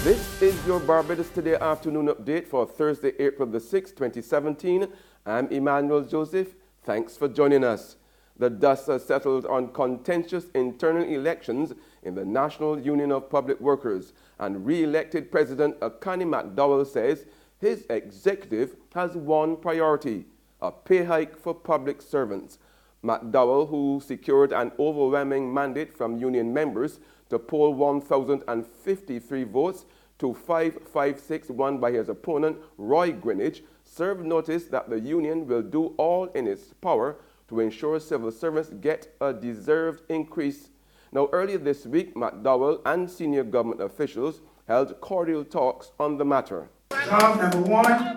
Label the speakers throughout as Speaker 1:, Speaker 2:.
Speaker 1: This is your Barbados Today afternoon update for Thursday, April the 6th, 2017. I'm Emmanuel Joseph. Thanks for joining us. The dust has settled on contentious internal elections in the National Union of Public Workers, and re-elected President Akani McDowell says his executive has one priority: a pay hike for public servants. McDowell, who secured an overwhelming mandate from union members to poll 1,053 votes to 556 won by his opponent, Roy Greenwich, served notice that the union will do all in its power to ensure civil servants get a deserved increase. Now, earlier this week, McDowell and senior government officials held cordial talks on the matter.
Speaker 2: Job number one,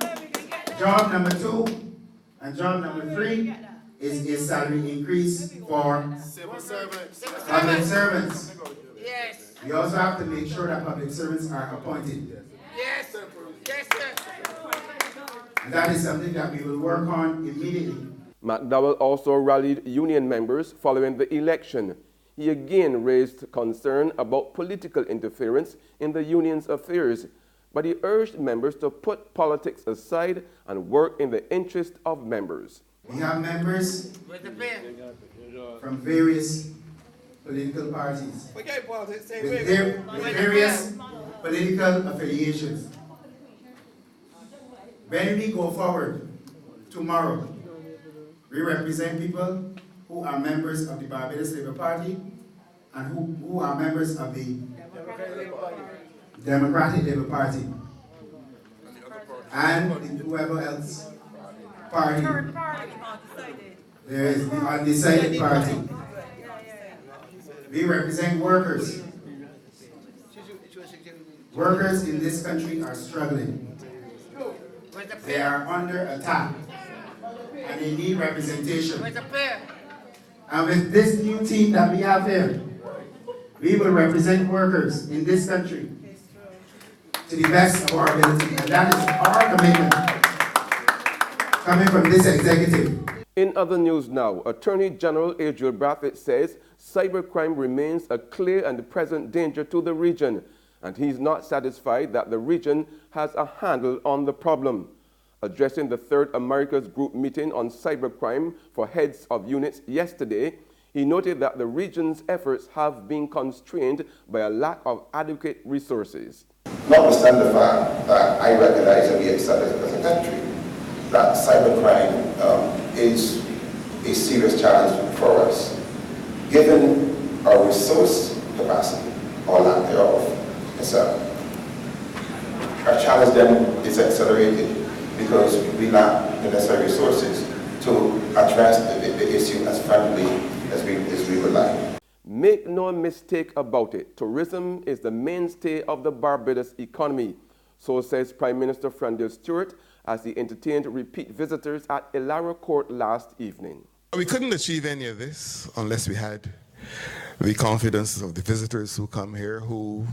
Speaker 2: job number two, and job number three is a salary increase for civil servants. Public servants.
Speaker 3: Yes.
Speaker 2: We also have to make sure that public servants are appointed.
Speaker 3: Yes. Yes, sir.
Speaker 2: And that is something that we will work on immediately.
Speaker 1: McDowell also rallied union members following the election. He again raised concern about political interference in the union's affairs, but he urged members to put politics aside and work in the interest of members.
Speaker 2: We have members from various political parties with various political affiliations. When we go forward tomorrow, we represent people who are members of the Barbados Labour Party and who are members of the Democratic Labour Party and whoever else party. There is the undecided party. We represent workers. Workers in this country are struggling. They are under attack and they need representation. And with this new team that we have here, we will represent workers in this country to the best of our ability, and that is our commitment coming from this executive.
Speaker 1: In other news now, Attorney General Adriel Brathwaite says cybercrime remains a clear and present danger to the region, and he's not satisfied that the region has a handle on the problem. Addressing the Third Americas Group meeting on cybercrime for heads of units yesterday, he noted that the region's efforts have been constrained by a lack of adequate resources.
Speaker 4: Notwithstanding the fact that I recognize and we accept as a country that cybercrime is a serious challenge for us. Given our resource capacity, or lack thereof, our challenge then is accelerated because we lack the necessary resources to address the issue as frankly as we would like.
Speaker 1: Make no mistake about it, tourism is the mainstay of the Barbados economy. So says Prime Minister Stuart as he entertained repeat visitors at Ilaro Court last evening.
Speaker 5: We couldn't achieve any of this unless we had the confidence of the visitors who come here, who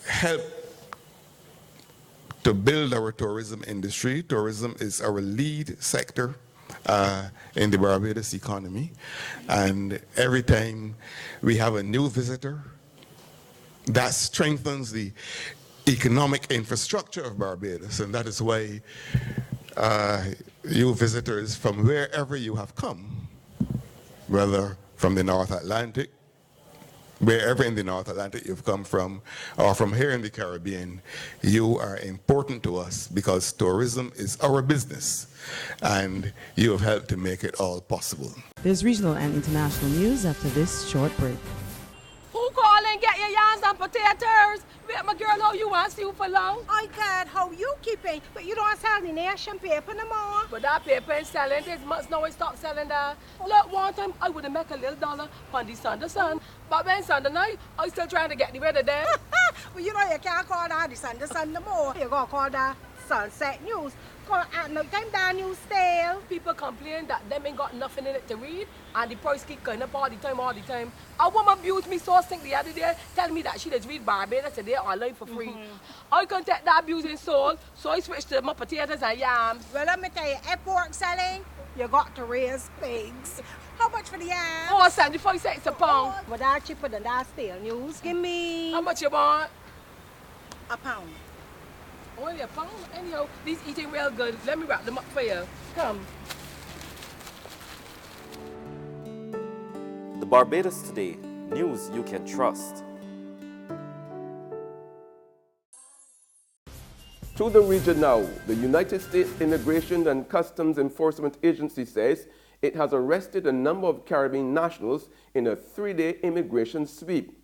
Speaker 5: help to build our tourism industry. Tourism is our lead sector in the Barbados economy, and every time we have a new visitor, that strengthens the economic infrastructure of Barbados, and that is why you visitors from wherever you have come, whether from the North Atlantic, wherever in the North Atlantic you've come from, or from here in the Caribbean, you are important to us because tourism is our business, and you have helped to make it all possible.
Speaker 6: There's regional and international news after this short break.
Speaker 3: Who call and get your yams and potatoes? Wait, my girl, how you want to see for long?
Speaker 7: I got how you keeping, but you don't sell the nation paper no more.
Speaker 3: But that paper ain't selling. This months now I stop selling that. Look, one time I would have make a little dollar on the Sun. But when Sunday night, I still trying to get the weather there.
Speaker 7: Well, you know you can't call that the Sun no more. You're going to call that Sunset News. Call at no time that news stale.
Speaker 3: People complain that them ain't got nothing in it to read, and the price keep going up all the time. A woman abused me so sick the other day, telling me that she does read Barbados today online for free. I couldn't take that abusing soul, so I switched to my potatoes and yams.
Speaker 7: Well, let me tell you, if pork selling, you got to raise pigs. How much for the yam?
Speaker 3: Oh, 75 cents a pound.
Speaker 7: But that's cheaper than that stale news. Give me
Speaker 3: How much you want?
Speaker 7: a pound.
Speaker 3: Only a pound? Anyhow, these eating real good. Let me wrap them up for you. Come.
Speaker 8: The Barbados Today, news you can trust.
Speaker 1: To the region now, the United States Immigration and Customs Enforcement Agency says it has arrested a number of Caribbean nationals in a 3-day immigration sweep.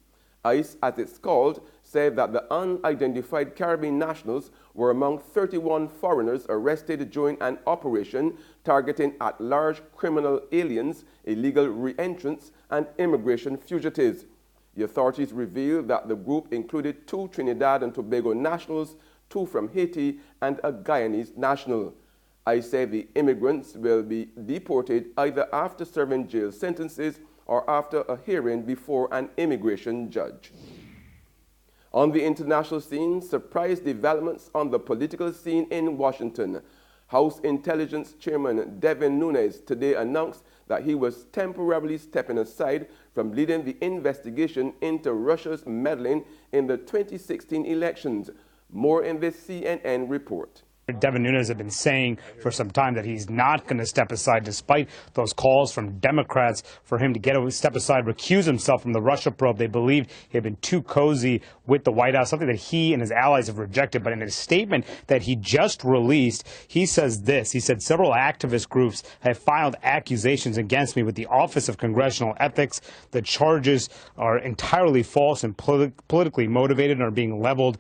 Speaker 1: ICE, as it's called, said that the unidentified Caribbean nationals were among 31 foreigners arrested during an operation targeting at-large criminal aliens, illegal re-entrants, and immigration fugitives. The authorities revealed that the group included 2 Trinidad and Tobago nationals, 2 from Haiti, and a Guyanese national. I say the immigrants will be deported either after serving jail sentences or after a hearing before an immigration judge. On the international scene, surprise developments on the political scene in Washington. House Intelligence Chairman Devin Nunes today announced that he was temporarily stepping aside from leading the investigation into Russia's meddling in the 2016 elections. More in this CNN report.
Speaker 9: Devin Nunes had been saying for some time that he's not going to step aside, despite those calls from Democrats for him to step aside, recuse himself from the Russia probe. They believed he had been too cozy with the White House, something that he and his allies have rejected. But in a statement that he just released, he says this. He said, several activist groups have filed accusations against me with the Office of Congressional Ethics. The charges are entirely false and politically motivated and are being leveled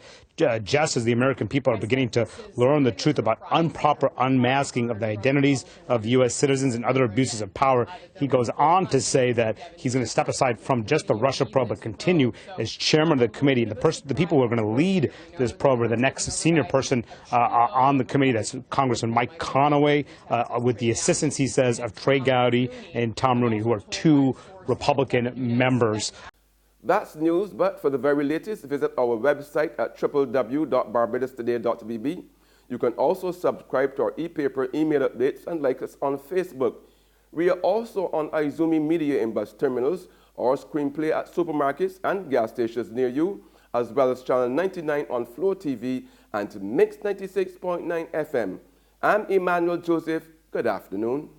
Speaker 9: just as the American people are beginning to learn the truth about improper unmasking of the identities of U.S. citizens and other abuses of power. He goes on to say that he's going to step aside from just the Russia probe but continue as chairman of the committee. The people who are going to lead this probe are the next senior person on the committee. That's Congressman Mike Conaway, with the assistance, he says, of Trey Gowdy and Tom Rooney, who are 2 Republican members.
Speaker 1: That's news, but for the very latest, visit our website at www.barbadostoday.bb. You can also subscribe to our e-paper email updates and like us on Facebook. We are also on Izumi Media in bus terminals or Screenplay at supermarkets and gas stations near you, as well as Channel 99 on Flow TV and Mix 96.9 FM. I'm Emmanuel Joseph. Good afternoon.